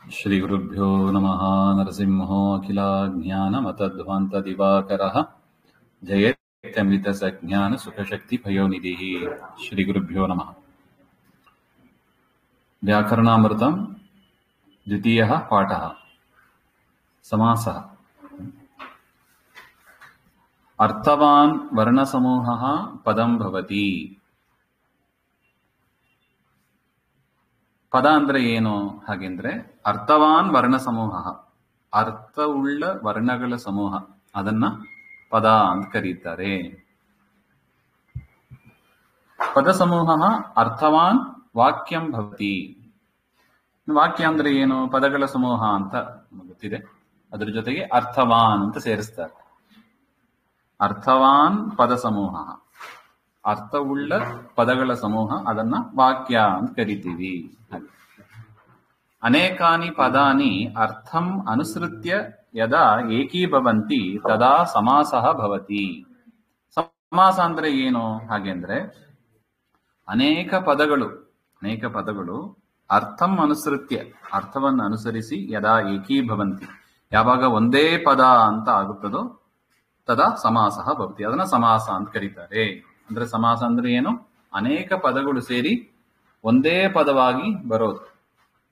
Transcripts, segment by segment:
ಶ್ರೀಗುರುಭ್ಯೋ ನಮಃ. ನರಸಿಂಹೋ ಅಖಿಲಾಜ್ಞಾನಮತಧ್ವಾन्तದಿವಾಕರಃ ಜಯತ್ಯಮೃತಸಜ್ಞಾನಸುಖಶಕ್ತಿಪಯೋನಿಧಿಃ. ಶ್ರೀಗುರುಭ್ಯೋ ನಮಃ. ವ್ಯಾಕರಣಾಮೃತಂ ದ್ವಿತೀಯಃ ಪಾಠಃ. ಸಮಾಸಃ. ಅರ್ಥವಾನ್ ವರ್ಣಸಮೂಹಃ ಪದಂ ಭವತಿ. ಪದ ಅಂದ್ರೆ ಏನು? ಹಾಗೆಂದ್ರೆ ಅರ್ಥವಾನ್ ವರ್ಣ ಸಮೂಹ, ಅರ್ಥವುಳ್ಳ ವರ್ಣಗಳ ಸಮೂಹ, ಅದನ್ನ ಪದ ಅಂತ ಕರೀತಾರೆ. ಪದ ಸಮೂಹ ಅರ್ಥವಾನ್ ವಾಕ್ಯಂ ಭವತಿ. ವಾಕ್ಯ ಅಂದ್ರೆ ಏನು? ಪದಗಳ ಸಮೂಹ ಅಂತ ಗೊತ್ತಿದೆ, ಅದ್ರ ಜೊತೆಗೆ ಅರ್ಥವಾನ್ ಅಂತ ಸೇರಿಸ್ತಾರೆ. ಅರ್ಥವಾನ್ ಪದ ಸಮೂಹ, ಅರ್ಥವುಳ್ಳ ಪದಗಳ ಸಮೂಹ, ಅದನ್ನ ವಾಕ್ಯ ಅಂತ ಕರಿತೀವಿ. ಅನೇಕಾನಿ ಪದಾನಿ ಅರ್ಥಂ ಅನುಸೃತ್ಯ ಯದಾ ಏಕೀಭವಂತಿ ತದಾ ಸಮಾಸಃ ಭವತಿ. ಸಮಾಸ ಅಂದ್ರೆ ಏನು? ಹಾಗೆಂದ್ರೆ ಅನೇಕ ಪದಗಳು ಅರ್ಥಂ ಅನುಸೃತ್ಯ, ಅರ್ಥವನ್ನು ಅನುಸರಿಸಿ, ಯದಾ ಏಕೀಭವಂತಿ, ಯಾವಾಗ ಒಂದೇ ಪದ ಅಂತ ಆಗುತ್ತದೋ ತದಾ ಸಮಾಸಃ ಭವತಿ, ಅದನ್ನ ಸಮಾಸ ಅಂತ ಕರೀತಾರೆ. ಅಂದ್ರೆ ಸಮಾಸ ಅಂದ್ರೆ ಏನು? ಅನೇಕ ಪದಗಳು ಸೇರಿ ಒಂದೇ ಪದವಾಗಿ ಬರೋದು,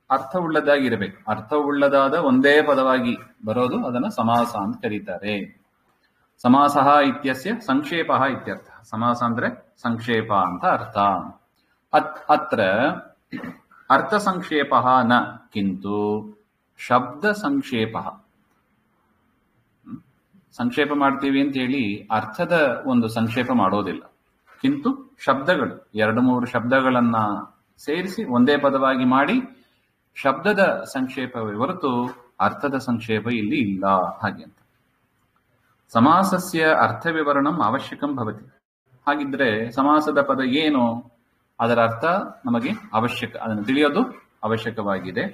ಅರ್ಥವುಳ್ಳದಾಗಿರಬೇಕು. ಅರ್ಥವುಳ್ಳದಾದ ಒಂದೇ ಪದವಾಗಿ ಬರೋದು, ಅದನ್ನ ಸಮಾಸ ಅಂತ ಕರೀತಾರೆ. ಸಮಾಸಃ ಇತ್ಯಸ್ಯ ಸಂಕ್ಷೇಪಃ ಇತ್ಯರ್ಥ. ಸಮಾಸ ಅಂದ್ರೆ ಸಂಕ್ಷೇಪ ಅಂತ ಅರ್ಥ. ಅತ್ರ ಅರ್ಥ ಸಂಕ್ಷೇಪಃ ನ ಕಿಂತು ಶಬ್ದ ಸಂಕ್ಷೇಪಃ. ಸಂಕ್ಷೇಪ ಮಾಡ್ತೀವಿ ಅಂತ ಹೇಳಿ ಅರ್ಥದ ಒಂದು ಸಂಕ್ಷೇಪ ಮಾಡೋದಿಲ್ಲ. ಕಿಂತು ಶಬ್ದಗಳು, 2-3 ಶಬ್ದಗಳನ್ನ ಸೇರಿಸಿ ಒಂದೇ ಪದವಾಗಿ ಮಾಡಿ ಶಬ್ದದ ಸಂಕ್ಷೇಪವೇ ಹೊರತು ಅರ್ಥದ ಸಂಕ್ಷೇಪ ಇಲ್ಲಿ ಇಲ್ಲ. ಹಾಗೆ ಅಂತ ಸಮಾಸಸ್ಯ ಅರ್ಥ ವಿವರಣಂ ಅವಶ್ಯಕಂ ಭವತಿ. ಹಾಗಿದ್ರೆ ಸಮಾಸದ ಪದ ಏನು, ಅದರ ಅರ್ಥ ನಮಗೆ ಅವಶ್ಯಕ, ಅದನ್ನು ತಿಳಿಯೋದು ಅವಶ್ಯಕವಾಗಿದೆ.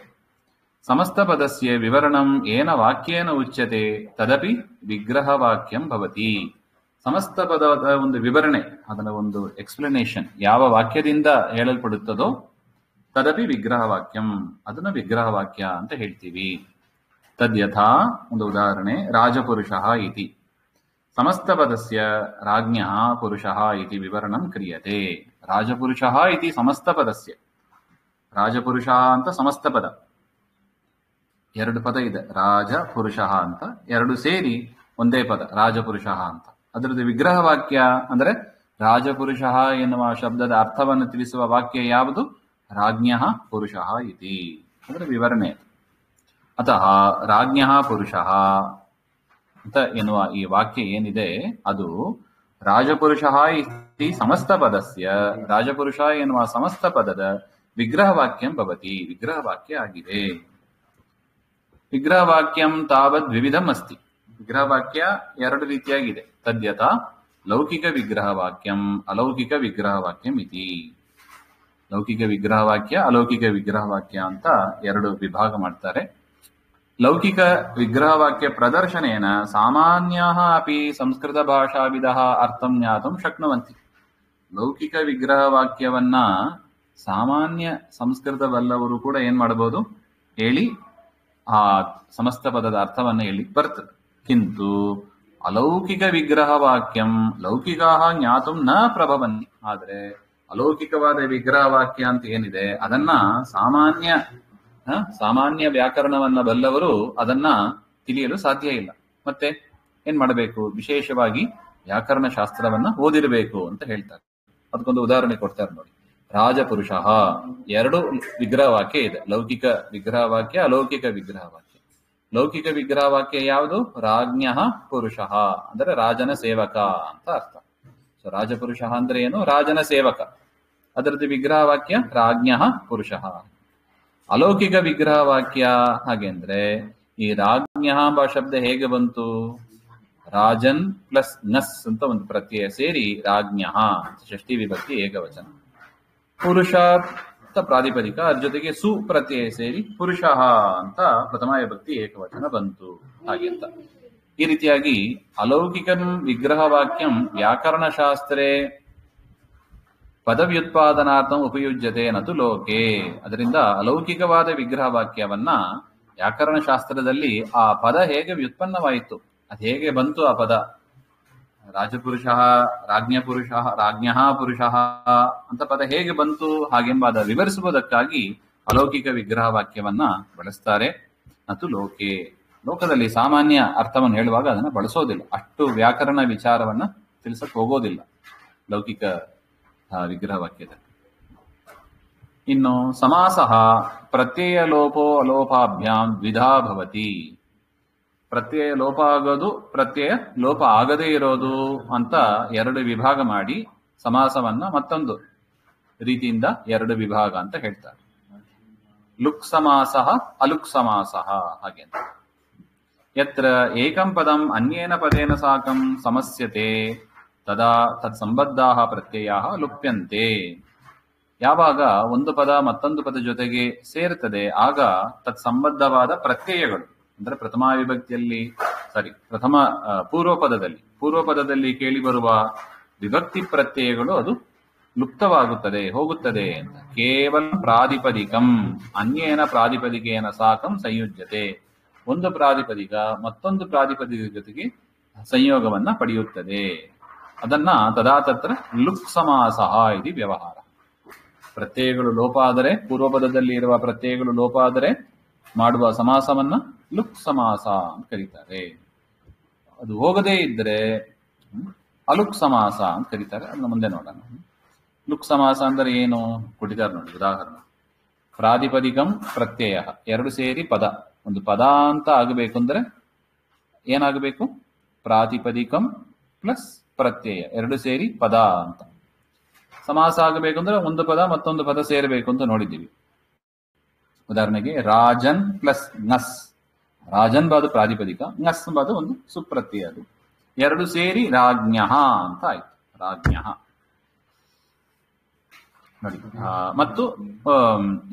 ಸಮಸ್ತ ಪದಸ್ಯ ವಿವರಣಂ ಏನ ವಾಕ್ಯೇನ ಉಚ್ಯತೆ ತದಪಿ ವಿಗ್ರಹ ವಾಕ್ಯಂ ಭವತಿ. ಸಮಸ್ತ ಪದದ ಒಂದು ವಿವರಣೆ, ಅದರ ಒಂದು ಎಕ್ಸ್ಪ್ಲನೇಷನ್ ಯಾವ ವಾಕ್ಯದಿಂದ ಹೇಳಲ್ಪಡುತ್ತದೋ ತದಪಿ ವಿಗ್ರಹ ವಾಕ್ಯಂ, ಅದನ್ನ ವಿಗ್ರಹ ವಾಕ್ಯ ಅಂತ ಹೇಳ್ತೀವಿ. ತದ್ಯಥಾ, ಒಂದು ಉದಾಹರಣೆ, ರಾಜಪುರುಷಃ ಇತಿ ಸಮಸ್ತ ಪದಸ್ಯ ರಾಜ್ಞಃ ಪುರುಷಃ ಇತಿ ವಿವರಣಂ ಕ್ರಿಯತೆ. ರಾಜಪುರುಷಃ ಇತಿ ಸಮಸ್ತ ಪದಸ್ಯ, ರಾಜಪುರುಷ ಅಂತ ಸಮಸ್ತ ಪದ, 2 ಪದ ಇದೆ, ರಾಜ ಪುರುಷ ಅಂತ, 2 ಸೇರಿ ಒಂದೇ ಪದ ರಾಜಪುರುಷ ಅಂತ. ಅದರದ್ದು ವಿಗ್ರಹ ವಾಕ್ಯ ಅಂದ್ರೆ ರಾಜಪುರುಷ ಎನ್ನುವ ಶಬ್ದದ ಅರ್ಥವನ್ನು ತಿಳಿಸುವ ವಾಕ್ಯ ಯಾವುದು? ರಾಜ್ಞಃ ಪುರುಷಃ ಇತಿ, ಅದರ ವಿವರಣೆ. ಅತಃ ರಾಜ್ಞಃ ಪುರುಷಃ ಅಂತ ಎನ್ನುವ ಈ ವಾಕ್ಯ ಏನಿದೆ ಅದು ರಾಜಪುರುಷಃ ಇತಿ ಸಮಸ್ತ ಪದಸ್ಯ, ರಾಜಪುರುಷ ಎನ್ನುವ ಸಮಸ್ತ ಪದದ ವಿಗ್ರಹ ವಾಕ್ಯಂ ಭವತಿ, ವಿಗ್ರಹ ವಾಕ್ಯ ಆಗಿದೆ. ವಿಗ್ರಹ ವಾಕ್ಯಂ ತಾವದ್ ವಿವಿಧಂ ಅಸ್ತಿ. ವಿಗ್ರಹ ವಾಕ್ಯ 2 ರೀತಿಯಾಗಿದೆ. ತದ್ಯಥ ಲೌಕಿಕ ವಿಗ್ರಹ ವಾಕ್ಯಂ ಅಲೌಕಿಕ ವಿಗ್ರಹ ವಾಕ್ಯಂ ಇತಿ. ಲೌಕಿಕ ವಿಗ್ರಹ ವಾಕ್ಯ, ಅಲೌಕಿಕ ವಿಗ್ರಹ ವಾಕ್ಯ ಅಂತ 2 ವಿಭಾಗ ಮಾಡ್ತಾರೆ. ಲೌಕಿಕ ವಿಗ್ರಹ ವಾಕ್ಯ ಪ್ರದರ್ಶನೇನ ಸಾಮಾನ್ಯಾಃ ಅಪಿ ಸಂಸ್ಕೃತ ಭಾಷಾವಿದಃ ಅರ್ಥಂ ಜ್ಞಾತುಂ ಶಕ್ನುವಂತಿ. ಲೌಕಿಕ ವಿಗ್ರಹ ವಾಕ್ಯವನ್ನ ಸಾಮಾನ್ಯ ಸಂಸ್ಕೃತವಲ್ಲವರು ಕೂಡ ಏನ್ ಮಾಡಬಹುದು, ಹೇಳಿ ಆ ಸಮಸ್ತ ಪದದ ಅರ್ಥವನ್ನು ಹೇಳಿ ಬರ್ತದೆ. ಕಿಂತು ಅಲೌಕಿಕ ವಿಗ್ರಹ ವಾಕ್ಯಂ ಲೌಕಿಕಾಃ ಜ್ಞಾತುಂ ನ ಪ್ರಭವಂತಿ. ಆದ್ರೆ ಅಲೌಕಿಕವಾದ ವಿಗ್ರಹ ವಾಕ್ಯ ಅಂತ ಏನಿದೆ ಅದನ್ನ ಸಾಮಾನ್ಯ ವ್ಯಾಕರಣವನ್ನ ಬಲ್ಲವರು ಅದನ್ನ ತಿಳಿಯಲು ಸಾಧ್ಯ ಇಲ್ಲ. ಮತ್ತೆ ಏನ್ ಮಾಡಬೇಕು? ವಿಶೇಷವಾಗಿ ವ್ಯಾಕರಣ ಶಾಸ್ತ್ರವನ್ನ ಓದಿರಬೇಕು ಅಂತ ಹೇಳ್ತಾರೆ. ಅದಕ್ಕೊಂದು ಉದಾಹರಣೆ ಕೊಡ್ತಾರೆ ನೋಡಿ. ರಾಜಪುರುಷ 2 ವಿಗ್ರಹ ವಾಕ್ಯ ಇದೆ, ಲೌಕಿಕ ವಿಗ್ರಹ ವಾಕ್ಯ, ಅಲೌಕಿಕ ವಿಗ್ರಹ ವಾಕ್ಯ. ಲೌಕಿಕ ವಿಗ್ರಹ ವಾಕ್ಯ ಯಾವುದು? ರಾಜ್ಞಃ ಪುರುಷಃ ಅಂದ್ರೆ ರಾಜನ ಸೇವಕ ಅಂತ ಅರ್ಥ. ಸೊ ರಾಜಪುರುಷ ಅಂದ್ರೆ ಏನು? ರಾಜನ ಸೇವಕ. ಅದರದ್ದು ವಿಗ್ರಹ ವಾಕ್ಯ ರಾಜ್ಞಃ ಪುರುಷಃ. ಅಲೌಕಿಕ ವಿಗ್ರಹ ವಾಕ್ಯ ಹಾಗೆಂದ್ರೆ ಈ ರಾಜ್ಞಃ ಎಂಬ ಶಬ್ದ ಹೇಗೆ ಬಂತು? ರಾಜನ್ ಪ್ಲಸ್ ನಸ್ ಅಂತ ಒಂದು ಪ್ರತ್ಯಯ ಸೇರಿ ರಾಜ್ಞಃ, ಷಷ್ಠಿ ವಿಭಕ್ತಿ ಏಕವಚನ. ಪುರುಷ ಅಂತ ಪ್ರಾತಿಪದಿಕ, ಅದ್ರ ಜೊತೆಗೆ ಸು ಪ್ರತ್ಯಯ ಸೇರಿ ಪುರುಷ ಅಂತ ಪ್ರಥಮ ವಿಭಕ್ತಿ ಏಕವಚನ ಬಂತು. ಹಾಗೆ ಅಂತ ಈ ರೀತಿಯಾಗಿ ಅಲೌಕಿಕಂ ವಿಗ್ರಹ ವಾಕ್ಯಂ ವ್ಯಾಕರಣ ಶಾಸ್ತ್ರೇ ಪದವ್ಯುತ್ಪಾದನಾರ್ಥಂ ಉಪಯುಜ್ಯತೆ ನತು ಲೋಕೆ. ಅದರಿಂದ ಅಲೌಕಿಕವಾದ ವಿಗ್ರಹ ವಾಕ್ಯವನ್ನ ವ್ಯಾಕರಣ ಶಾಸ್ತ್ರದಲ್ಲಿ ಆ ಪದ ಹೇಗೆ ವ್ಯುತ್ಪನ್ನವಾಯಿತು, ಅದು ಹೇಗೆ ಬಂತು, ಆ ಪದ ರಾಜಪುರುಷ, ರಾಜ್ಞ ಪುರುಷ ಅಂತ ಪದ ಹೇಗೆ ಬಂತು ಹಾಗೆಂಬ ವಿವರಿಸುವುದಕ್ಕಾಗಿ ಅಲೌಕಿಕ ವಿಗ್ರಹ ವಾಕ್ಯವನ್ನ ಬಳಸ್ತಾರೆ. ನತು ಲೋಕೆ, ಲೋಕದಲ್ಲಿ ಸಾಮಾನ್ಯ ಅರ್ಥವನ್ನು ಹೇಳುವಾಗ ಅದನ್ನು ಬಳಸೋದಿಲ್ಲ, ಅಷ್ಟು ವ್ಯಾಕರಣ ವಿಚಾರವನ್ನ ತಿಳಿಸಕ್ ಹೋಗೋದಿಲ್ಲ ಲೌಕಿಕ ವಿಗ್ರಹ ವಾಕ್ಯದಲ್ಲಿ. ಇನ್ನು ಸಮಾಸ ಪ್ರತ್ಯಯ ಲೋಪೋ ಅಲೋಪಾಭ್ಯಾಂ ದ್ವಿಧಾ ಭವತಿ. ಪ್ರತ್ಯಯ ಲೋಪ ಆಗೋದು, ಪ್ರತ್ಯಯ ಲೋಪ ಆಗದೇ ಇರೋದು ಅಂತ ಎರಡು ವಿಭಾಗ ಮಾಡಿ ಸಮಾಸವನ್ನ ಮತ್ತೊಂದು ರೀತಿಯಿಂದ ಎರಡು ವಿಭಾಗ ಅಂತ ಹೇಳ್ತಾರೆ. ಲುಕ್ ಸಮಾಸ, ಅಲುಕ್ ಸಮಾಸ ಹಾಗೆ ಅಂತ. ಯತ್ರ ಏಕಂ ಪದಂ ಅನ್ಯೇನ ಪದೇನ ಸಾಕಂ ಸಮಸ್ಯತೆ ತದಾ ತತ್ ಸಂಬದ್ಧಾಃ ಪ್ರತ್ಯಯಾಃ ಲುಪ್ಯಂತೆ. ಯಾವಾಗ ಒಂದು ಪದ ಮತ್ತೊಂದು ಪದ ಜೊತೆಗೆ ಸೇರುತ್ತದೆ ಆಗ ತತ್ ಸಂಬದ್ಧವಾದ ಪ್ರತ್ಯಯಗಳು, ಅಂದ್ರೆ ಪ್ರಥಮ ವಿಭಕ್ತಿಯಲ್ಲಿ ಪೂರ್ವ ಪದದಲ್ಲಿ ಕೇಳಿ ಬರುವ ವಿಭಕ್ತಿ ಪ್ರತ್ಯಯಗಳು ಅದು ಲುಪ್ತವಾಗುತ್ತದೆ, ಹೋಗುತ್ತದೆ ಅಂತ. ಕೇವಲ ಪ್ರಾತಿಪದಿಕಂ ಅನ್ಯೇನ ಪ್ರಾತಿಪದಿಕೇನ ಸಾಕಂ ಸಂಯುಜ್ಯತೆ. ಒಂದು ಪ್ರಾತಿಪದಿಕ ಮತ್ತೊಂದು ಪ್ರಾತಿಪದಿಕ ಜೊತೆಗೆ ಸಂಯೋಗವನ್ನ ಪಡೆಯುತ್ತದೆ. ಅದನ್ನ ತದಾ ತತ್ರ ಲುಕ್ ಸಮಾಸ ಇದು ವ್ಯವಹಾರ. ಪ್ರತ್ಯಯಗಳು ಲೋಪ ಆದರೆ, ಪೂರ್ವಪದದಲ್ಲಿ ಇರುವ ಪ್ರತ್ಯಯಗಳು ಲೋಪ ಆದರೆ ಮಾಡುವ ಸಮಾಸವನ್ನ ಲುಕ್ ಸಮಾಸ ಅಂತ ಕರೀತಾರೆ. ಅದು ಹೋಗದೇ ಇದ್ರೆ ಅಲುಕ್ ಸಮಾಸ ಅಂತ ಕರೀತಾರೆ. ಅದನ್ನ ಮುಂದೆ ನೋಡೋಣ. ಲುಕ್ ಸಮಾಸ ಅಂದ್ರೆ ಏನು ಕೊಟ್ಟಿದ್ದಾರೆ ನೋಡಿ ಉದಾಹರಣೆ. ಪ್ರಾತಿಪದಿಕಂ ಪ್ರತ್ಯಯ ಎರಡು ಸೇರಿ ಪದ, ಒಂದು ಪದ ಅಂತ ಆಗಬೇಕು ಅಂದ್ರೆ ಏನಾಗಬೇಕು? ಪ್ರಾತಿಪದಿಕಂ ಪ್ಲಸ್ ಪ್ರತ್ಯಯ ಎರಡು ಸೇರಿ ಪದ ಅಂತ. ಸಮಾಸ ಆಗಬೇಕು ಅಂದ್ರೆ ಒಂದು ಪದ ಮತ್ತೊಂದು ಪದ ಸೇರಬೇಕು ಅಂತ ನೋಡಿದ್ದೀವಿ. ಉದಾಹರಣೆಗೆ ರಾಜನ್ ಪ್ಲಸ್ ನಸ್, ರಾಜನ್ ಬಾದು ಪ್ರಾತಿಪದಿಕ, ನಸ್ ಬಾದು ಒಂದು ಸುಪ್ರತ್ಯಯ, ಅದು ಎರಡು ಸೇರಿ ರಾಜ್ಞಃ ಅಂತ ಆಯ್ತು. ರಾಜ್ಞಃ ನೋಡಿ. ಮತ್ತು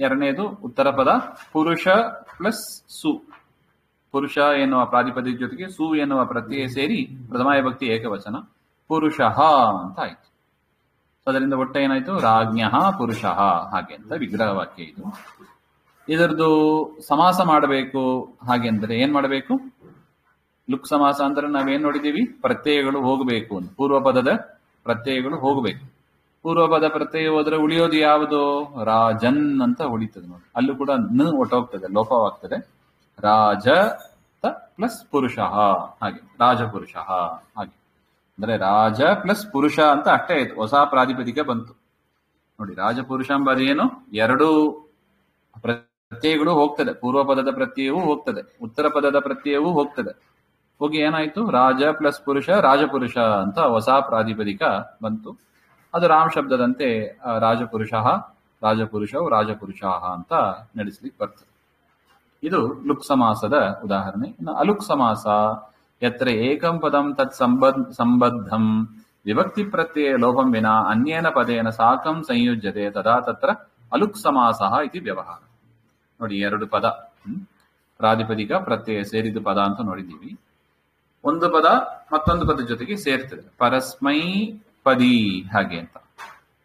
ಎರಡನೇದು ಉತ್ತರ ಪದ ಪುರುಷ ಪ್ಲಸ್ ಸು, ಪುರುಷ ಎನ್ನುವ ಪ್ರಾತಿಪದಿಕ ಜೊತೆಗೆ ಸು ಎನ್ನುವ ಪ್ರತ್ಯಯ ಸೇರಿ ಪ್ರಥಮ ವಿಭಕ್ತಿ ಏಕವಚನ ಪುರುಷ ಅಂತ ಆಯ್ತು. ಅದರಿಂದ ಒಟ್ಟು ಏನಾಯ್ತು? ರಾಜ್ಞಃ ಪುರುಷ ಹಾಗೆ ಅಂತ ವಿಗ್ರಹ ವಾಕ್ಯ ಇದು. ಇದರದ್ದು ಸಮಾಸ ಮಾಡಬೇಕು ಹಾಗೆ ಅಂದ್ರೆ ಏನ್ ಮಾಡಬೇಕು? ಲುಕ್ ಸಮಾಸ ಅಂದ್ರೆ ನಾವೇನ್ ನೋಡಿದೀವಿ? ಪ್ರತ್ಯಯಗಳು ಹೋಗಬೇಕು ಅಂತ, ಪೂರ್ವ ಪದದ ಪ್ರತ್ಯಯಗಳು ಹೋಗಬೇಕು. ಪೂರ್ವ ಪದ ಪ್ರತ್ಯಯ ಹೋದ್ರೆ ಉಳಿಯೋದು ಯಾವುದು? ರಾಜನ್ ಅಂತ ಉಳಿತದೆ ನೋಡಿ. ಅಲ್ಲೂ ಕೂಡ ನ ಒಟ್ಟೋಗ್ತದೆ, ಲೋಪವಾಗ್ತದೆ. ರಾಜ ಪ್ಲಸ್ ಪುರುಷ ಹಾಗೆ ರಾಜಪುರುಷ ಹಾಗೆ. ಅಂದ್ರೆ ರಾಜ ಪ್ಲಸ್ ಪುರುಷ ಅಂತ ಅಷ್ಟೇ ಆಯ್ತು, ಹೊಸ ಪ್ರಾತಿಪದಿಕ ಬಂತು ನೋಡಿ. ರಾಜಪುರುಷ ಎಂಬುದೇನು? ಎರಡು ಪ್ರತ್ಯಯಗಳು ಹೋಗ್ತದೆ, ಪೂರ್ವ ಪದದ ಪ್ರತ್ಯಯವೂ ಹೋಗ್ತದೆ, ಉತ್ತರ ಪದದ ಪ್ರತ್ಯವೂ ಹೋಗ್ತದೆ. ಹೋಗಿ ಏನಾಯ್ತು? ರಾಜ ಪ್ಲಸ್ ಪುರುಷ ರಾಜಪುರುಷ ಅಂತ ಹೊಸ ಪ್ರಾತಿಪದಿಕ ಬಂತು. ಅದು ರಾಮ್ ಶಬ್ದದಂತೆ ರಾಜಪುರುಷವು ರಾಜಪುರುಷ ಅಂತ ನಡೆಸಲಿಕ್ಕೆ ಬರ್ತದೆ. ಇದು ಲುಕ್ ಸಮಾಸದ ಉದಾಹರಣೆ. ಇನ್ನು ಅಲುಕ್ ಸಮಾಸ ಯತ್ರ ಏಕಂ ಪದಂ ತತ್ ಸಂಬದ್ಧಂ ವಿಭಕ್ತಿ ಪ್ರತ್ಯಯ ಲೋಪಂ ವಿನ ಅನ್ಯೇನ ಪದೇನ ಸಾಕಂ ಸಂಯುಜ್ಯತೆ ತದಾ ತತ್ರ ಅಲುಕ್ ಸಮಾಸ ಇತಿ ವ್ಯವಹಾರ. ನೋಡಿ, ಎರಡು ಪದ ಪ್ರಾತಿಪದಿಕ ಪ್ರತ್ಯಯ ಸೇರಿದ ಪದ ಅಂತ ನೋಡಿದ್ದೀವಿ. ಒಂದು ಪದ ಮತ್ತೊಂದು ಪದ ಜೊತೆಗೆ ಸೇರ್ತದೆ, ಪರಸ್ಮೈ ಪದಿ ಹಾಗೆ ಅಂತ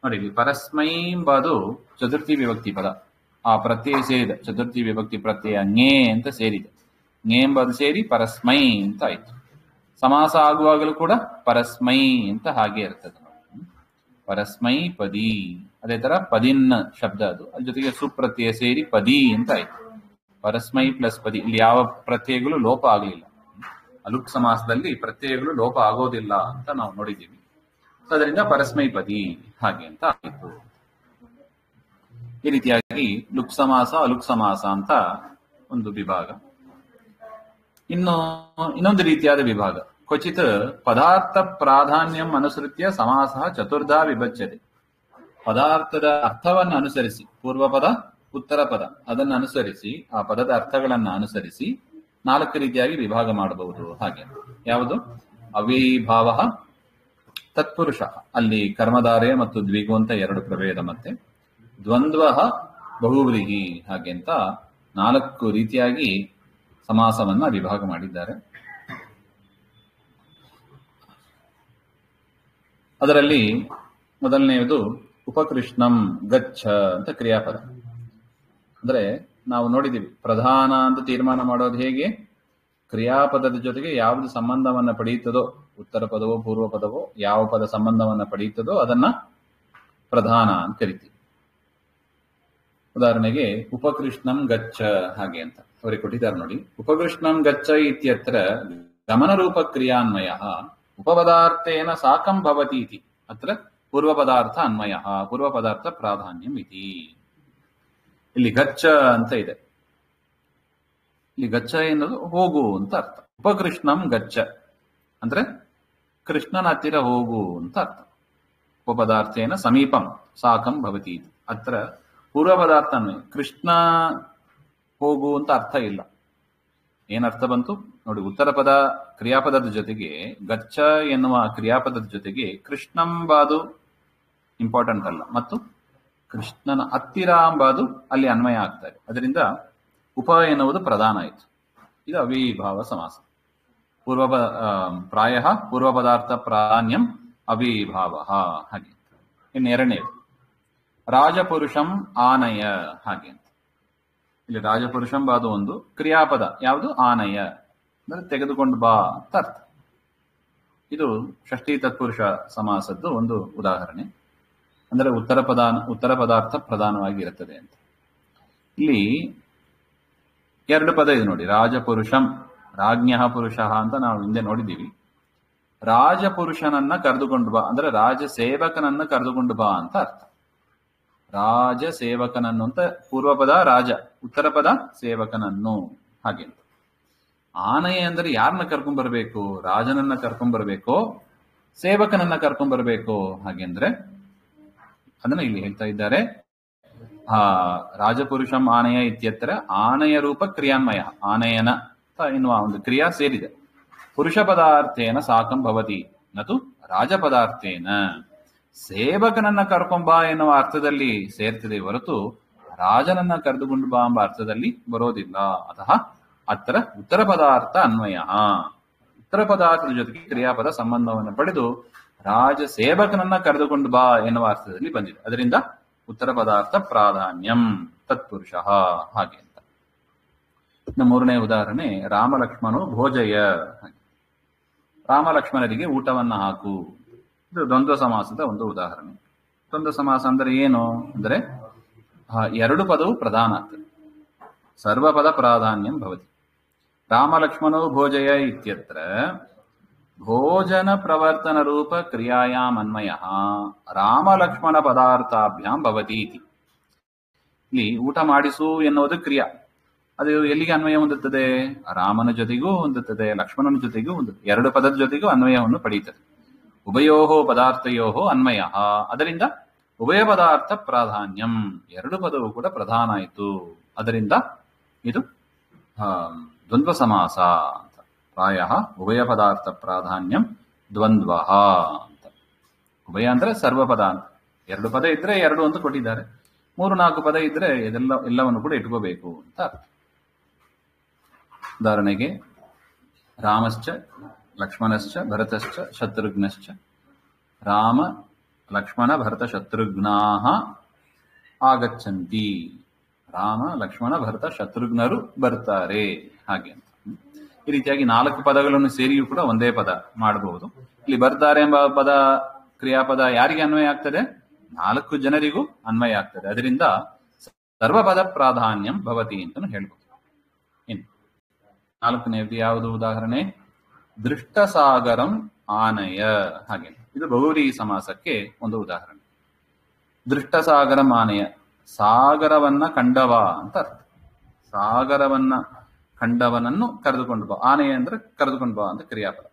ನೋಡಿ. ಪರಸ್ಮೈ ಎಂಬುದು ಚತುರ್ಥಿ ವಿಭಕ್ತಿ ಪದ, ಆ ಪ್ರತ್ಯಯ ಸೇರಿದ ಚತುರ್ಥಿ ವಿಭಕ್ತಿ ಪ್ರತ್ಯಯ ಞೇ ಅಂತ ಸೇರಿದೆ. ಞೇ ಎಂಬುದು ಸೇರಿ ಪರಸ್ಮೈ ಅಂತ ಆಯ್ತು. ಸಮಾಸ ಆಗುವಾಗಲೂ ಕೂಡ ಪರಸ್ಮೈ ಅಂತ ಹಾಗೆ ಇರ್ತದೆ ನೋಡಿ. ಪರಸ್ಮೈ ಪದಿ. ಅದೇ ತರ ಪದಿನ್ ಶಬ್ದ, ಅದು ಅದ್ರ ಜೊತೆಗೆ ಸುಪ್ರತ್ಯಯ ಸೇರಿ ಪದಿ ಅಂತ ಆಯ್ತು. ಪರಸ್ಮೈ ಪ್ಲಸ್ ಪದಿ. ಇಲ್ಲಿ ಯಾವ ಪ್ರತ್ಯಯಗಳು ಲೋಪ ಆಗಲಿಲ್ಲ. ಅಲುಕ್ ಸಮಾಸದಲ್ಲಿ ಪ್ರತ್ಯಯಗಳು ಲೋಪ ಆಗೋದಿಲ್ಲ ಅಂತ ನಾವು ನೋಡಿದ್ದೀವಿ. ಅದರಿಂದ ಪರಸ್ಮೈ ಪದಿ ಹಾಗೆ ಅಂತ ಆಯಿತು. ಈ ರೀತಿಯಾಗಿ ಲುಕ್ ಸಮಾಸ ಅಲುಕ್ ಸಮಾಸ ಅಂತ ಒಂದು ವಿಭಾಗ. ಇನ್ನೊಂದು ರೀತಿಯಾದ ವಿಭಾಗ, ಕ್ವಚಿತ್ ಪದಾರ್ಥ ಪ್ರಾಧಾನ್ಯಂ ಅನುಸೃತ್ಯ ಸಮಾಸ ಚತುರ್ಧಾ ವಿಭಜ್ಯತೆ. ಪದಾರ್ಥದ ಅರ್ಥವನ್ನು ಅನುಸರಿಸಿ, ಪೂರ್ವ ಪದ ಉತ್ತರ ಪದ ಅದನ್ನು ಅನುಸರಿಸಿ, ಆ ಪದದ ಅರ್ಥಗಳನ್ನ ಅನುಸರಿಸಿ ನಾಲ್ಕು ರೀತಿಯಾಗಿ ವಿಭಾಗ ಮಾಡಬಹುದು. ಹಾಗೆ ಯಾವುದು? ಅವಿಭಾವ ತತ್ಪುರುಷ, ಅಲ್ಲಿ ಕರ್ಮಧಾರೆ ಮತ್ತು ದ್ವಿಗು ಅಂತ ಎರಡು ಪ್ರಭೇದ, ಮತ್ತೆ ದ್ವಂದ್ವ ಬಹುವ್ರೀಹಿ ಹಾಗೆ ಅಂತ ನಾಲ್ಕು ರೀತಿಯಾಗಿ ಸಮಾಸವನ್ನ ವಿಭಾಗ ಮಾಡಿದ್ದಾರೆ. ಅದರಲ್ಲಿ ಮೊದಲನೆಯದು ಉಪಕೃಷ್ಣಂ ಗಚ್ಚ ಅಂತ ಕ್ರಿಯಾಪದ. ಅಂದ್ರೆ ನಾವು ನೋಡಿದೀವಿ, ಪ್ರಧಾನ ಅಂತ ತೀರ್ಮಾನ ಮಾಡೋದು ಹೇಗೆ? ಕ್ರಿಯಾಪದದ ಜೊತೆಗೆ ಯಾವುದು ಸಂಬಂಧವನ್ನ ಪಡೆಯುತ್ತದೋ, ಉತ್ತರ ಪದವೋ ಪೂರ್ವ ಪದವೋ ಯಾವ ಪದ ಸಂಬಂಧವನ್ನ ಪಡೆಯುತ್ತದೋ ಅದನ್ನ ಪ್ರಧಾನ ಅಂತ ಕರಿತೀವಿ. ಉದಾಹರಣೆಗೆ ಉಪಕೃಷ್ಣಂ ಗಚ್ಚ ಹಾಗೆ ಅಂತ ಅವರಿಗೆ ಕೊಟ್ಟಿದ್ದಾರೆ ನೋಡಿ. ಉಪಕೃಷ್ಣಂ ಗಚ್ಚ ಇತ್ಯತ್ರ ಗಮನರೂಪ ಕ್ರಿಯಾನ್ವಯ ಉಪಪದಾರ್ಥೇನ ಸಾಕಂ ಭವತಿ ಇತಿ ಅತ್ರ ಪೂರ್ವಪದಾರ್ಥ ಅನ್ವಯ ಪೂರ್ವಪದಾರ್ಥ ಪ್ರಾಧಾನ್ಯಂ ಇತಿ. ಇಲ್ಲಿ ಗಚ್ಚ ಅಂತ ಇದೆ. ಇಲ್ಲಿ ಗಚ್ಚ ಎನ್ನುವುದು ಹೋಗು ಅಂತ ಅರ್ಥ. ಉಪಕೃಷ್ಣಂ ಗಚ್ಚ ಅಂದ್ರೆ ಕೃಷ್ಣನ ಹತ್ತಿರ ಹೋಗು ಅಂತ ಅರ್ಥ. ಉಪಪದಾರ್ಥೇನ ಸಮೀಪಂ ಸಾಕಂ ಭವತಿ ಇತಿ ಅತ್ರ ಪೂರ್ವಪದಾರ್ಥ ಅನ್ವಯ. ಕೃಷ್ಣ ಹೋಗು ಅಂತ ಅರ್ಥ ಇಲ್ಲ. ಏನರ್ಥ ಬಂತು ನೋಡಿ? ಉತ್ತರ ಪದ ಕ್ರಿಯಾಪದದ ಜೊತೆಗೆ ಗಚ್ಚ ಎನ್ನುವ ಕ್ರಿಯಾಪದದ ಜೊತೆಗೆ ಕೃಷ್ಣಂಬಾದು ಇಂಪಾರ್ಟೆಂಟ್ ಅಲ್ಲ, ಮತ್ತು ಕೃಷ್ಣನ ಹತ್ತಿರ ಎಂಬುದು ಅಲ್ಲಿ ಅನ್ವಯ ಆಗ್ತಾ ಇದೆ. ಅದರಿಂದ ಉಪ ಎನ್ನುವುದು ಪ್ರಧಾನ ಆಯಿತು. ಇದು ಅವಿಭಾವ ಸಮಾಸ. ಪ್ರಾಯ ಪೂರ್ವಪದಾರ್ಥ ಪ್ರಾಧಾನ್ಯಂ ಅವಿಭಾವ ಹಾಗೆ. ಇನ್ನೆರಡನೇದು ರಾಜಪುರುಷಂ ಆನಯ ಹಾಗೆ ಅಂತ. ಇಲ್ಲಿ ರಾಜಪುರುಷಂ ಬಾದು ಒಂದು ಕ್ರಿಯಾಪದ ಯಾವುದು? ಆನಯ ಅಂದ್ರೆ ತೆಗೆದುಕೊಂಡು ಬಾ ಅಂತ ಅರ್ಥ. ಇದು ಷಷ್ಠಿ ತತ್ಪುರುಷ ಸಮಾಸದ್ದು ಒಂದು ಉದಾಹರಣೆ. ಅಂದರೆ ಉತ್ತರ ಪದಾರ್ಥ ಪ್ರಧಾನವಾಗಿರುತ್ತದೆ ಅಂತ. ಇಲ್ಲಿ ಎರಡು ಪದ ಇದೆ ನೋಡಿ. ರಾಜಪುರುಷಂ, ರಾಜ್ಞಃ ಪುರುಷ ಅಂತ ನಾವು ಹಿಂದೆ ನೋಡಿದ್ದೀವಿ. ರಾಜಪುರುಷನನ್ನ ಕರೆದುಕೊಂಡು ಬಾ ಅಂದ್ರೆ ರಾಜ ಸೇವಕನನ್ನ ಕರೆದುಕೊಂಡು ಬಾ ಅಂತ ಅರ್ಥ. ರಾಜ ಸೇವಕನನ್ನು ಅಂತ ಪೂರ್ವ ಪದ ರಾಜ, ಉತ್ತರ ಪದ ಸೇವಕನನ್ನು ಹಾಗೆ. ಆನೆಯ ಅಂದ್ರೆ ಯಾರನ್ನ ಕರ್ಕೊಂಡ್ ಬರ್ಬೇಕು? ರಾಜನನ್ನ ಕರ್ಕೊಂಡ್ ಬರ್ಬೇಕೋ ಸೇವಕನನ್ನ ಕರ್ಕೊಂಡ್ ಬರ್ಬೇಕು? ಹಾಗೆಂದ್ರೆ ಅದನ್ನ ಇಲ್ಲಿ ಹೇಳ್ತಾ ಇದ್ದಾರೆ. ರಾಜಪುರುಷಂ ಆನೆಯ ಇತ್ಯತ್ರ ಆನೆಯ ರೂಪ ಕ್ರಿಯಾನ್ವಯ, ಆನೆಯನ ಎನ್ನುವ ಒಂದು ಕ್ರಿಯಾ ಸೇರಿದೆ. ಪುರುಷ ಪದಾರ್ಥೇನ ಸಾಕಂ ಭವತಿ ನತು ರಾಜಪದಾರ್ಥೇನ. ಸೇವಕನನ್ನ ಕರ್ಕೊಂಬಾ ಎನ್ನುವ ಅರ್ಥದಲ್ಲಿ ಸೇರ್ತದೆ ಹೊರತು ರಾಜನನ್ನ ಕರೆದುಕೊಂಡು ಬಾ ಎಂಬ ಅರ್ಥದಲ್ಲಿ ಬರೋದಿಲ್ಲ. ಅತಃ ಅತ್ರ ಉತ್ತರ ಪದಾರ್ಥ ಅನ್ವಯ. ಉತ್ತರ ಪದಾರ್ಥದ ಜೊತೆಗೆ ಕ್ರಿಯಾಪದ ಸಂಬಂಧವನ್ನು ಪಡೆದು ರಾಜ ಸೇವಕನನ್ನ ಕರೆದುಕೊಂಡು ಬಾ ಎನ್ನುವ ಅರ್ಥದಲ್ಲಿ ಬಂದಿದೆ. ಅದರಿಂದ ಉತ್ತರ ಪದಾರ್ಥ ಪ್ರಾಧಾನ್ಯಂ ತತ್ಪುರುಷ ಹಾಗೆ ಅಂತ. ಇನ್ನು ಮೂರನೇ ಉದಾಹರಣೆ ರಾಮಲಕ್ಷ್ಮಣೋ ಭೋಜಯ. ರಾಮಲಕ್ಷ್ಮಣರಿಗೆ ಊಟವನ್ನ ಹಾಕು. ಇದು ದ್ವಂದ್ವ ಸಮಾಸದ ಒಂದು ಉದಾಹರಣೆ. ದ್ವಂದ್ವ ಸಮಾಸ ಅಂದ್ರೆ ಏನು ಅಂದ್ರೆ ಎರಡು ಪದವು ಪ್ರಧಾನ ಆಗ್ತದೆ. ಸರ್ವಪದ ಪ್ರಾಧಾನ್ಯಂ ಭವತಿ. ರಾಮಲಕ್ಷ್ಮಣೋ ಭೋಜಯ ಇತ್ಯತ್ರ ಭೋಜನ ಪ್ರವರ್ತನ ರೂಪ ಕ್ರಿಯಾಯಾಮ್ ಅನ್ವಯ ರಾಮಲಕ್ಷ್ಮಣ ಪದಾರ್ಥಾಭ್ಯಾಂ ಭವತಿ ಇತಿ. ಇಲ್ಲಿ ಊಟ ಮಾಡಿಸು ಎನ್ನುವುದು ಕ್ರಿಯಾ. ಅದು ಎಲ್ಲಿಗೆ ಅನ್ವಯ ಹೊಂದುತ್ತದೆ? ರಾಮನ ಜೊತೆಗೂ ಹೊಂದುತ್ತದೆ, ಲಕ್ಷ್ಮಣನ ಜೊತೆಗೂ ಹೊಂದುತ್ತದೆ. ಎರಡು ಪದದ ಜೊತೆಗೂ ಅನ್ವಯವನ್ನು ಪಡೆಯುತ್ತದೆ. ಉಭಯೋಹೋ ಪದಾರ್ಥಯೋಹೋ ಅನ್ವಯ. ಅದರಿಂದ ಉಭಯ ಪದಾರ್ಥ ಪ್ರಾಧಾನ್ಯಂ, ಎರಡು ಪದವು ಕೂಡ ಪ್ರಧಾನ ಆಯಿತು. ಅದರಿಂದ ಇದು ದ್ವಂದ್ವ ಸಮಾಸ ಅಂತ. ಪ್ರಾಯ ಉಭಯ ಪದಾರ್ಥ ಪ್ರಾಧಾನ್ಯಂ ದ್ವಂದ್ವ ಅಂತ. ಉಭಯ ಅಂದ್ರೆ ಸರ್ವ ಪದ ಅಂತ. ಎರಡು ಪದ ಇದ್ರೆ ಎರಡು ಅಂತ ಕೊಟ್ಟಿದ್ದಾರೆ. 3-4 ಪದ ಇದ್ರೆ ಎಲ್ಲವನ್ನು ಕೂಡ ಇಟ್ಕೋಬೇಕು ಅಂತ ಅರ್ಥ. ಉದಾಹರಣೆಗೆ ರಾಮಶ್ಚ ಲಕ್ಷ್ಮಣಶ್ಚ ಭರತಶ್ಚ ಶತ್ರುಘ್ನಶ್ಚ. ರಾಮ ಲಕ್ಷ್ಮಣ ಭರತ ಶತ್ರುಘ್ನಾಃ ಆಗಚ್ಚಂತಿ. ರಾಮ ಲಕ್ಷ್ಮಣ ಭರತ ಶತ್ರುಘ್ನರು ಬರ್ತಾರೆ ಹಾಗೆ ಅಂತ. ಈ ರೀತಿಯಾಗಿ 4 ಪದಗಳನ್ನು ಸೇರಿಯೂ ಕೂಡ ಒಂದೇ ಪದ ಮಾಡಬಹುದು. ಇಲ್ಲಿ ಬರ್ತಾರೆ ಎಂಬ ಪದ ಕ್ರಿಯಾಪದ ಯಾರಿಗೆ ಅನ್ವಯ ಆಗ್ತದೆ? 4 ಜನರಿಗೂ ಅನ್ವಯ ಆಗ್ತದೆ. ಅದರಿಂದ ಸರ್ವಪದ ಪ್ರಾಧಾನ್ಯಂ ಭವತಿ ಅಂತಲೂ ಹೇಳ್ಬೋದು. ಇನ್ನು 4ನೇದು ಯಾವುದು ಉದಾಹರಣೆ? ದೃಷ್ಟಸಾಗರಂ ಆನಯ ಹಾಗೆ. ಇದು ಬಹುವ್ರೀ ಸಮಾಸಕ್ಕೆ ಒಂದು ಉದಾಹರಣೆ. ದೃಷ್ಟಸಾಗರಂ ಆನಯ, ಸಾಗರವನ್ನ ಕಂಡವ ಅಂತ ಅರ್ಥ. ಸಾಗರವನ್ನ ಕಂಡವನನ್ನು ಕರೆದುಕೊಂಡು ಬಾ. ಆನೆಯ ಅಂದ್ರೆ ಕರೆದುಕೊಂಡು ಬಾ ಅಂತ ಕ್ರಿಯಾಪದ.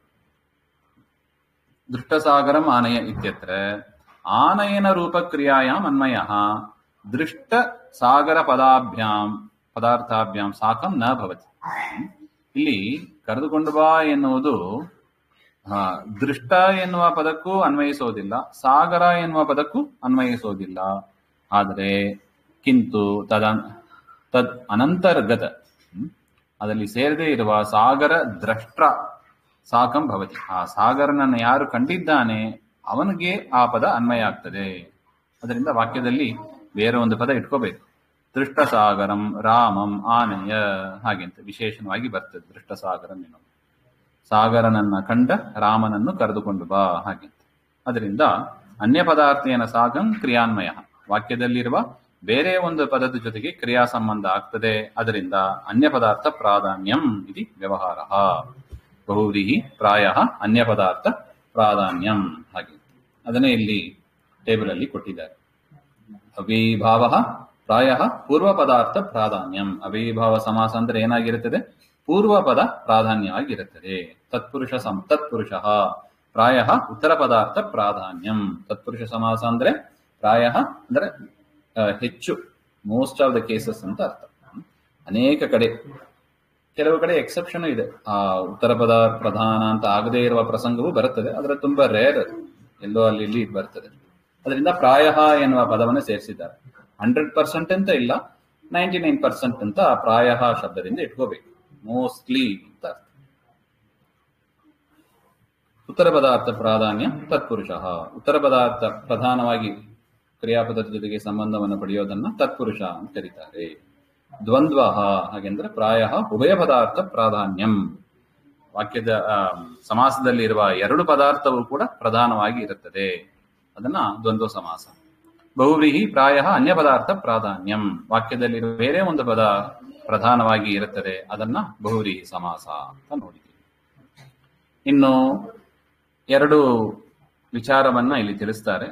ದೃಷ್ಟಸಾಗರಂ ಆನಯ ಇತ್ಯತ್ರ ಆನಯನ ರೂಪ ಕ್ರಿಯಾಯಾಮ್ ಅನ್ವಯ ದೃಷ್ಟ ಸಾಗರ ಪದಾರ್ಥಾಭ್ಯಾಂ ಸಾಕಂ ನ ಭವತಿ. ಇಲ್ಲಿ ಕರೆದುಕೊಂಡು ಬಾ ಎನ್ನುವುದು ದೃಷ್ಟ ಎನ್ನುವ ಪದಕ್ಕೂ ಅನ್ವಯಿಸೋದಿಲ್ಲ, ಸಾಗರ ಎನ್ನುವ ಪದಕ್ಕೂ ಅನ್ವಯಿಸೋದಿಲ್ಲ. ಆದರೆ ಕಿಂತು ತದ್ ಅನಂತರ್ಗತ, ಅದರಲ್ಲಿ ಸೇರದೇ ಇರುವ ಸಾಗರ ದ್ರಷ್ಟ ಸಾಕಂ ಭವತಿ. ಆ ಸಾಗರನನ್ನು ಯಾರು ಕಂಡಿದ್ದಾನೆ ಅವನಿಗೆ ಆ ಪದ ಅನ್ವಯ ಆಗ್ತದೆ. ಅದರಿಂದ ವಾಕ್ಯದಲ್ಲಿ ಬೇರೆ ಒಂದು ಪದ ಇಟ್ಕೋಬೇಕು. ದೃಷ್ಟ ಸಾಗರಂ ರಾಮಂ ಆನೆಯ ಹಾಗೆಂತ ವಿಶೇಷಣವಾಗಿ ಬರ್ತದೆ. ದೃಷ್ಟ ಸಾಗರಂ ಏನೋ ಸಾಗರನನ್ನ ಕಂಡ ರಾಮನನ್ನು ಕರೆದುಕೊಂಡು ಬಾ ಹಾಗೆಂತ. ಅದರಿಂದ ಅನ್ಯ ಪದಾರ್ಥೇನ ಸಾಗಂ ಕ್ರಿಯಾನ್ವಯ, ವಾಕ್ಯದಲ್ಲಿರುವ ಬೇರೆ ಒಂದು ಪದದ ಜೊತೆಗೆ ಕ್ರಿಯಾ ಸಂಬಂಧ ಆಗ್ತದೆ. ಅದರಿಂದ ಅನ್ಯ ಪದಾರ್ಥ ಪ್ರಾಧಾನ್ಯಂ ಇದು ವ್ಯವಹಾರ. ಬಹುವ್ರೀಹಿ ಪ್ರಾಯ ಅನ್ಯ ಪದಾರ್ಥ ಪ್ರಾಧಾನ್ಯಂ ಹಾಗೆ. ಅದನ್ನೇ ಇಲ್ಲಿ ಟೇಬಲ್ ಅಲ್ಲಿ ಕೊಟ್ಟಿದ್ದಾರೆ. ಅವ್ಯಯೀಭಾವ ಪ್ರಾಯ ಪೂರ್ವ ಪದಾರ್ಥ ಪ್ರಾಧಾನ್ಯಂ. ಅವ್ಯಯೀಭಾವ ಸಮಾಸ ಅಂದ್ರೆ ಏನಾಗಿರುತ್ತದೆ? ಪೂರ್ವ ಪದ ಪ್ರಾಧಾನ್ಯವಾಗಿರುತ್ತದೆ. ತತ್ಪುರುಷ ತತ್ಪುರುಷ ಪ್ರಾಯ ಉತ್ತರ ಪದಾರ್ಥ ಪ್ರಾಧಾನ್ಯಂ. ತತ್ಪುರುಷ ಸಮಾಸ ಅಂದ್ರೆ ಪ್ರಾಯ ಅಂದ್ರೆ ಹೆಚ್ಚು, ಮೋಸ್ಟ್ ಆಫ್ ದ ಕೇಸಸ್ ಅಂತ ಅರ್ಥ. ಅನೇಕ ಕಡೆ, ಕೆಲವು ಕಡೆ ಎಕ್ಸೆಪ್ಷನ್ ಇದೆ. ಉತ್ತರ ಪದ ಪ್ರಧಾನ ಅಂತ ಆಗದೇ ಇರುವ ಪ್ರಸಂಗವೂ ಬರುತ್ತದೆ. ಅದರ ತುಂಬಾ ರೇರ್, ಎಲ್ಲೋ ಅಲ್ಲಿ ಇಲ್ಲಿ ಬರ್ತದೆ. ಅದರಿಂದ ಪ್ರಾಯ ಎನ್ನುವ ಪದವನ್ನು ಸೇರಿಸಿದ್ದಾರೆ. 100% ಅಂತ ಇಲ್ಲ, 99% ಅಂತ ಪ್ರಾಯ ಶಬ್ದದಿಂದ ಇಟ್ಕೋಬೇಕು. ಮೋಸ್ಟ್ಲಿ ಅಂತ ಅರ್ಥ. ಉತ್ತರ ಪದಾರ್ಥ ಪ್ರಾಧಾನ್ಯ ತತ್ಪುರುಷ. ಉತ್ತರ ಪದಾರ್ಥ ಪ್ರಧಾನವಾಗಿ ಕ್ರಿಯಾಪದದ ಜೊತೆಗೆ ಸಂಬಂಧವನ್ನು ಪಡೆಯೋದನ್ನ ತತ್ಪುರುಷ ಅಂತ ಕರೀತಾರೆ. ದ್ವಂದ್ವ ಹಾಗೆಂದ್ರೆ ಪ್ರಾಯ ಉಭಯ ಪದಾರ್ಥ ಪ್ರಾಧಾನ್ಯಂ. ವಾಕ್ಯದ ಸಮಾಸದಲ್ಲಿರುವ ಎರಡು ಪದಾರ್ಥವೂ ಕೂಡ ಪ್ರಧಾನವಾಗಿ ಇರುತ್ತದೆ. ಅದನ್ನ ದ್ವಂದ್ವ ಸಮಾಸ. ಬಹುವ್ರೀಹಿ ಪ್ರಾಯ ಅನ್ಯ ಪದಾರ್ಥ ಪ್ರಾಧಾನ್ಯಂ. ವಾಕ್ಯದಲ್ಲಿರುವ ಬೇರೆ ಒಂದು ಪದ ಪ್ರಧಾನವಾಗಿ ಇರುತ್ತದೆ. ಅದನ್ನ ಬಹುವ್ರೀಹಿ ಸಮಾಸ ಅಂತ ನೋಡಿದ್ದೀವಿ. ಇನ್ನು ಎರಡು ವಿಚಾರವನ್ನ ಇಲ್ಲಿ ತಿಳಿಸ್ತಾರೆ.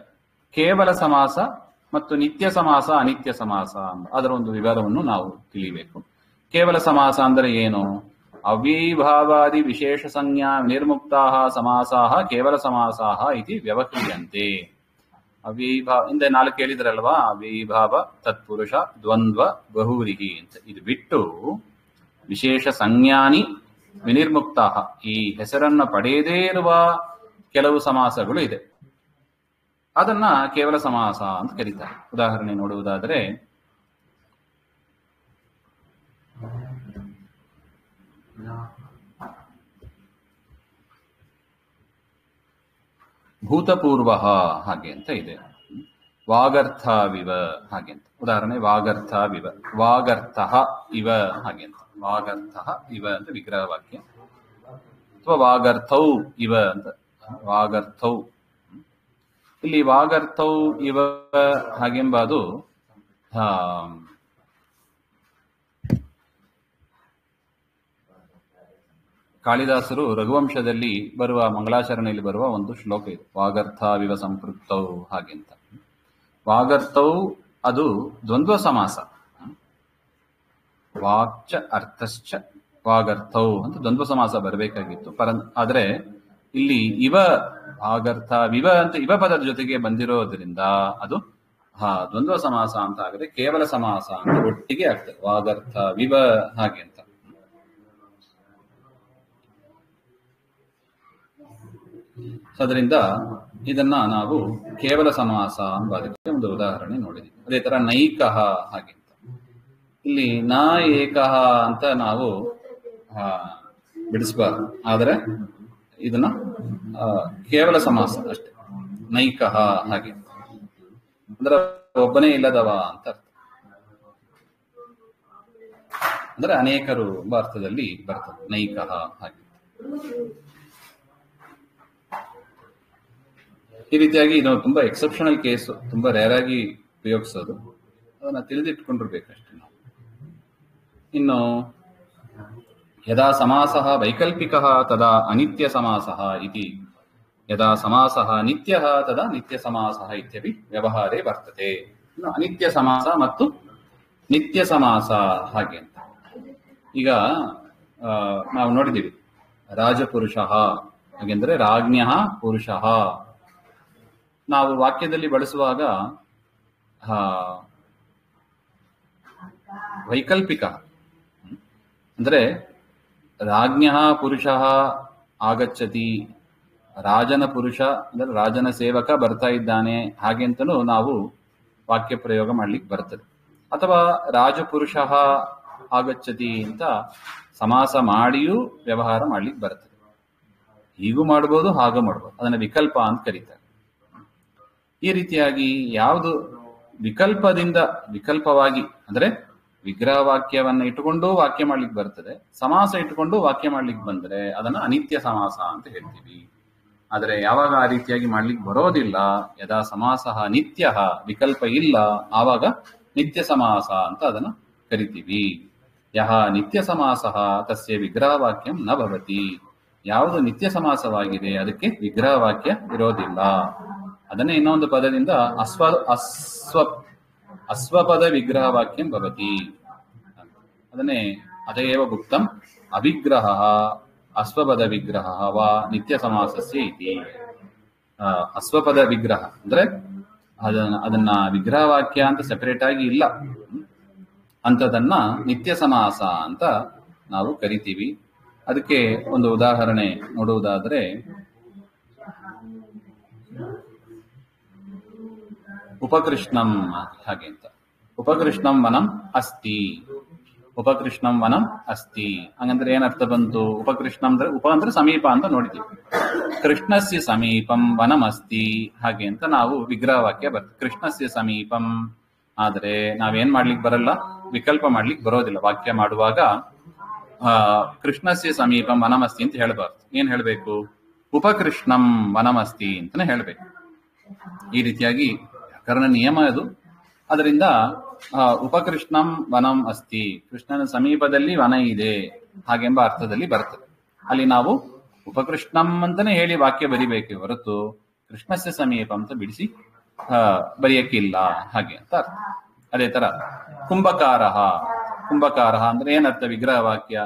ಕೇವಲ ಸಮಾಸ ಮತ್ತು ನಿತ್ಯ ಸಮಾಸ, ಅನಿತ್ಯ ಸಮಾಸ. ಅದರ ಒಂದು ವಿವರವನ್ನು ನಾವು ತಿಳಿಯಬೇಕು. ಕೇವಲ ಸಮಾಸ ಅಂದ್ರೆ ಏನು? ಅವ್ಯಯೀಭಾವಾದಿ ವಿಶೇಷ ಸಂಜ್ಞಾ ನಿರ್ಮುಕ್ತಾ ಸಮಾಸಾಹ ಕೇವಲ ಸಮಾಸಾಹ ಇತಿ ವ್ಯವಹ್ರಿಯಂತೆ. ಅವ್ಯಯೀಭಾವ ಇಂದ 4 ಹೇಳಿದ್ರಲ್ವಾ, ಅವ್ಯಯೀಭಾವ, ತತ್ಪುರುಷ, ದ್ವಂದ್ವ, ಬಹುವ್ರೀಹಿ ಅಂತ. ಇದು ಬಿಟ್ಟು ವಿಶೇಷ ಸಂಜ್ಞಾನಿ ವಿನಿರ್ಮುಕ್ತ, ಈ ಹೆಸರನ್ನ ಪಡೆಯದೇ ಇರುವ ಕೆಲವು ಸಮಾಸಗಳು ಇದೆ. ಅದನ್ನ ಕೇವಲ ಸಮಾಸ ಅಂತ ಕರೀತಾರೆ. ಉದಾಹರಣೆ ನೋಡುವುದಾದರೆ, ಭೂತಪೂರ್ವ ಹಾಗೆ ಅಂತ ಇದೆ. ವಾಗರ್ಥವಿವ ಹಾಗೆ ಅಂತ. ಉದಾಹರಣೆ ವಾಗರ್ಥವಿವ, ವಾಗರ್ಥ ಇವ ಹಾಗೆ ಅಂತ. ವಾಗರ್ಥ ಇವ ಅಂತ ವಿಗ್ರಹ ವಾಕ್ಯ. ಅಥವಾ ವಾಗರ್ಥೌ ಇವ ಅಂತ. ವಾಗರ್ಥೌ, ಇಲ್ಲಿ ವಾಗರ್ಥೌ ಇವ ಹಾಗೆಂಬುದು ಕಾಳಿದಾಸರು ರಘುವಂಶದಲ್ಲಿ ಬರುವ ಮಂಗಳಾಚರಣೆಯಲ್ಲಿ ಬರುವ ಒಂದು ಶ್ಲೋಕ ಇದೆ. ವಾಗರ್ಥವಿವ ಸಂಪೃಕ್ತೌ ಹಾಗೆಂತ. ವಾಗರ್ಥೌ ಅದು ದ್ವಂದ್ವ ಸಮಾಸ. ವಾಕ್ಚ ಅರ್ಥಶ್ಚ ವಾಗರ್ಥೌ ಅಂತ ದ್ವಂದ್ವ ಸಮಾಸ ಬರಬೇಕಾಗಿತ್ತು. ಆದ್ರೆ ಇಲ್ಲಿ ಇವ ವಾಗರ್ಥ ವಿವ ಅಂತ ಇವ ಪದದ ಜೊತೆಗೆ ಬಂದಿರೋದ್ರಿಂದ ಅದು ದ್ವಂದ್ವ ಸಮಾಸ ಅಂತ ಆಗದೆ ಕೇವಲ ಸಮಾಸ ಅಂತ ಒಟ್ಟಿಗೆ ಆಗ್ತದೆ. ವಾಗರ್ಥ ವಿವ ಹಾಗೆ ಅಂತ. ಅದರಿಂದ ಇದನ್ನ ನಾವು ಕೇವಲ ಸಮಾಸ ಎಂಬುದಕ್ಕೆ ಒಂದು ಉದಾಹರಣೆ ನೋಡಿದ್ವಿ. ಅದೇ ತರ ನೈಕಃ ಹಾಗೆ ಅಂತ. ಇಲ್ಲಿ ನ ಏಕಃ ಅಂತ ನಾವು ಬಿಡಿಸಬಾರ್ದು. ಆದರೆ ಇದನ್ನ ಕೇವಲ ಸಮಾಸ ಅಷ್ಟೇ. ನೈಕಃ ಹಾಗೆ ಅಂದ್ರೆ ಒಬ್ಬನೇ ಇಲ್ಲದವ ಅಂತ ಅರ್ಥ. ಅಂದ್ರೆ ಅನೇಕರು ಎಂಬ ಅರ್ಥದಲ್ಲಿ ಬರ್ತದೆ ನೈಕಃ ಹಾಗೆ. ಈ ರೀತಿಯಾಗಿ ಇದು ತುಂಬಾ ಎಕ್ಸೆಪ್ಷನಲ್ ಕೇಸು, ತುಂಬಾ ರೇರ್ ಆಗಿ ಉಪಯೋಗಿಸೋದು. ಅದನ್ನ ತಿಳಿದಿಟ್ಕೊಂಡಿರ್ಬೇಕಷ್ಟೇ ನಾವು. ಇನ್ನು ಯದಾ ಸಮಾಸಃ ವೈಕಲ್ಪಿಕಃ ತದಾ ಅನಿತ್ಯ ಸಮಾಸಃ ಇತಿ. ಯದಾ ಸಮಾಸಃ ನಿತ್ಯಃ ತದಾ ನಿತ್ಯ ಸಮಾಸಃ ಇತ್ಯಪಿ ವ್ಯವಹಾರೇ ವರ್ತತೆ. ಇನ್ನು ಅನಿತ್ಯ ಸಮಾಸ ಮತ್ತು ನಿತ್ಯ ಸಮಾಸ ಹಾಗೆ ಅಂತ. ಈಗ ನಾವು ನೋಡಿದ್ದೀವಿ ರಾಜಪುರುಷ ಹಾಗೆಂದ್ರೆ ರಾಜ್ಞಃ ಪುರುಷಃ. ನಾವು ವಾಕ್ಯದಲ್ಲಿ ಬಳಸುವಾಗ ವೈಕಲ್ಪಿಕ ಅಂದ್ರೆ ರಾಜ್ಞಃ ಪುರುಷಃ ಆಗಚ್ಚತಿ, ರಾಜನ ಪುರುಷ ಅಂದ್ರೆ ರಾಜನ ಸೇವಕ ಬರ್ತಾ ಇದ್ದಾನೆ ಹಾಗೆಂತನೂ ನಾವು ವಾಕ್ಯ ಪ್ರಯೋಗ ಮಾಡ್ಲಿಕ್ಕೆ ಬರ್ತದೆ. ಅಥವಾ ರಾಜಪುರುಷ ಆಗಚ್ಚತಿ ಅಂತ ಸಮಾಸ ಮಾಡಿಯೂ ವ್ಯವಹಾರ ಮಾಡ್ಲಿಕ್ಕೆ ಬರ್ತದೆ. ಹೀಗೂ ಮಾಡ್ಬೋದು, ಹಾಗೂ ಮಾಡ್ಬೋದು. ಅದನ್ನ ವಿಕಲ್ಪ ಅಂತ ಕರೀತಾರೆ. ಈ ರೀತಿಯಾಗಿ ಯಾವುದು ವಿಕಲ್ಪವಾಗಿ ಅಂದ್ರೆ ವಿಗ್ರಹ ವಾಕ್ಯವನ್ನ ಇಟ್ಟುಕೊಂಡು ವಾಕ್ಯ ಮಾಡ್ಲಿಕ್ಕೆ ಬರ್ತದೆ, ಸಮಾಸ ಇಟ್ಟುಕೊಂಡು ವಾಕ್ಯ ಮಾಡ್ಲಿಕ್ಕೆ ಬಂದ್ರೆ ಅದನ್ನ ಅನಿತ್ಯ ಸಮಾಸ ಅಂತ ಹೇಳ್ತೀವಿ. ಆದರೆ ಯಾವಾಗ ಆ ರೀತಿಯಾಗಿ ಮಾಡ್ಲಿಕ್ಕೆ ಬರೋದಿಲ್ಲ, ಯದಾ ಸಮಾಸ ನಿತ್ಯ ವಿಕಲ್ಪ ಇಲ್ಲ, ಆವಾಗ ನಿತ್ಯ ಸಮಾಸ ಅಂತ ಅದನ್ನ ಕರಿತೀವಿ. ಯಹ ನಿತ್ಯ ಸಮಾಸ ತಸ್ಯ ವಿಗ್ರಹ ವಾಕ್ಯಂ ನ ಭವತಿ. ಯಾವುದು ನಿತ್ಯ ಸಮಾಸವಾಗಿದೆ ಅದಕ್ಕೆ ವಿಗ್ರಹ ವಾಕ್ಯ ಇರೋದಿಲ್ಲ. ಅದನ್ನೇ ಇನ್ನೊಂದು ಪದದಿಂದ ಅಸ್ವಪದ ವಿಗ್ರಹ ವಾಕ್ಯಂ ಭವತಿ. ಅದನ್ನೇ ಅದೇವ ಗುಪ್ತಂ ಅವಿಗ್ರಹ ಅಸ್ವಪದ ವಿಗ್ರಹ ವಾ ನಿತ್ಯ ಸಮಾಸಸ್ಯ ಇತಿ. ಅಸ್ವಪದ ವಿಗ್ರಹ ಅಂದ್ರೆ ಅದನ್ನ ವಿಗ್ರಹ ವಾಕ್ಯ ಅಂತ ಸೆಪರೇಟ್ ಆಗಿ ಇಲ್ಲ, ಅಂತದನ್ನ ನಿತ್ಯ ಸಮಾಸ ಅಂತ ನಾವು ಕರಿತೀವಿ. ಅದಕ್ಕೆ ಒಂದು ಉದಾಹರಣೆ ನೋಡುವುದಾದ್ರೆ, ಉಪಕೃಷ್ಣಂ ಹಾಗೆ ಅಂತ. ಉಪಕೃಷ್ಣಂ ವನಂ ಅಸ್ತಿ, ಉಪಕೃಷ್ಣಂ ವನಂ ಅಸ್ತಿ ಹಂಗಂದ್ರೆ ಏನರ್ಥ ಬಂತು? ಉಪಕೃಷ್ಣ ಅಂದ್ರೆ ಉಪ ಅಂದ್ರೆ ಸಮೀಪ ಅಂತ ನೋಡಿದ್ದೀವಿ. ಕೃಷ್ಣಸ್ಯ ಸಮೀಪಂ ವನಂ ಅಸ್ತಿ ಹಾಗೆ ಅಂತ ನಾವು ವಿಗ್ರಹ ವಾಕ್ಯ ಬರ್ತದೆ. ಕೃಷ್ಣಸ್ಯ ಸಮೀಪಂ ಆದ್ರೆ ನಾವೇನ್ ಮಾಡ್ಲಿಕ್ಕೆ ಬರಲ್ಲ, ವಿಕಲ್ಪ ಮಾಡ್ಲಿಕ್ಕೆ ಬರೋದಿಲ್ಲ. ವಾಕ್ಯ ಮಾಡುವಾಗ ಕೃಷ್ಣಸ್ಯ ಸಮೀಪಂ ವನಮಸ್ತಿ ಅಂತ ಹೇಳಬಾರ್ದು. ಏನ್ ಹೇಳ್ಬೇಕು? ಉಪಕೃಷ್ಣಂ ವನಮಸ್ತಿ ಅಂತಾನೆ ಹೇಳ್ಬೇಕು. ಈ ರೀತಿಯಾಗಿ ವ್ಯಾಕರಣ ನಿಯಮ ಅದು. ಅದರಿಂದ ಉಪಕೃಷ್ಣಂ ವನಂ ಅಸ್ತಿ, ಕೃಷ್ಣನ ಸಮೀಪದಲ್ಲಿ ವನ ಇದೆ ಹಾಗೆಂಬ ಅರ್ಥದಲ್ಲಿ ಬರ್ತದೆ. ಅಲ್ಲಿ ನಾವು ಉಪಕೃಷ್ಣಂ ಅಂತಾನೆ ಹೇಳಿ ವಾಕ್ಯ ಬರಿಬೇಕೆ ಹೊರತು ಕೃಷ್ಣಸ್ಯ ಸಮೀಪ ಅಂತ ಬಿಡಿಸಿ ಬರೆಯಕ್ಕಿಲ್ಲ ಹಾಗೆ ಅಂತ ಅರ್ಥ. ಅದೇ ತರ ಕುಂಭಕಾರ, ಕುಂಭಕಾರ ಅಂದ್ರೆ ಏನರ್ಥ? ವಿಗ್ರಹ ವಾಕ್ಯ.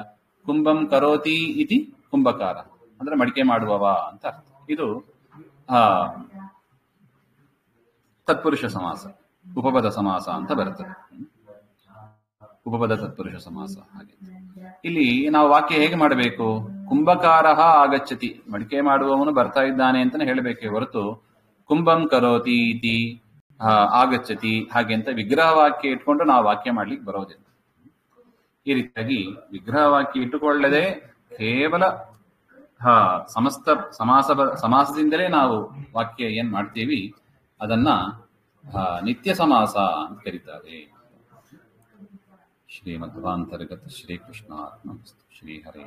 ಕುಂಭಂ ಕರೋತಿ ಇತಿ ಕುಂಭಕಾರ ಅಂದ್ರೆ ಮಡಿಕೆ ಮಾಡುವವ ಅಂತ ಅರ್ಥ. ಇದು ತತ್ಪುರುಷ ಸಮಾಸ, ಉಪಪದ ಸಮಾಸ ಅಂತ ಬರ್ತದೆ. ಉಪಪದ ತತ್ಪುರುಷ ಸಮಾಸ ಹಾಗೆ. ಇಲ್ಲಿ ನಾವು ವಾಕ್ಯ ಹೇಗೆ ಮಾಡಬೇಕು? ಕುಂಭಕಾರ ಆಗಚ್ಚತಿ, ಮಡಿಕೆ ಮಾಡುವವನು ಬರ್ತಾ ಇದ್ದಾನೆ ಅಂತಾನೆ ಹೇಳಬೇಕೆ ಹೊರತು ಕುಂಭಂ ಕರೋತಿ ಇತಿ ಆಗಚ್ಚತಿ ಹಾಗೆ ಅಂತ ವಿಗ್ರಹ ವಾಕ್ಯ ಇಟ್ಕೊಂಡು ನಾವು ವಾಕ್ಯ ಮಾಡ್ಲಿಕ್ಕೆ ಬರೋದಿಲ್ಲ. ಈ ರೀತಿಯಾಗಿ ವಿಗ್ರಹ ವಾಕ್ಯ ಇಟ್ಟುಕೊಳ್ಳದೆ ಕೇವಲ ಸಮಸ್ತ ಸಮಾಸದಿಂದಲೇ ನಾವು ವಾಕ್ಯ ಏನ್ ಮಾಡ್ತೀವಿ ಅದನ್ನ ನಿತ್ಯ ಸಮಾಸ ಅಂತ ಕರೀತಾರೆ. ಶ್ರೀಮಧ್ವಾಂತರ್ಗತ ಶ್ರೀಕೃಷ್ಣಾರ್ಪಣಮಸ್ತು. ಶ್ರೀ ಹರೇ.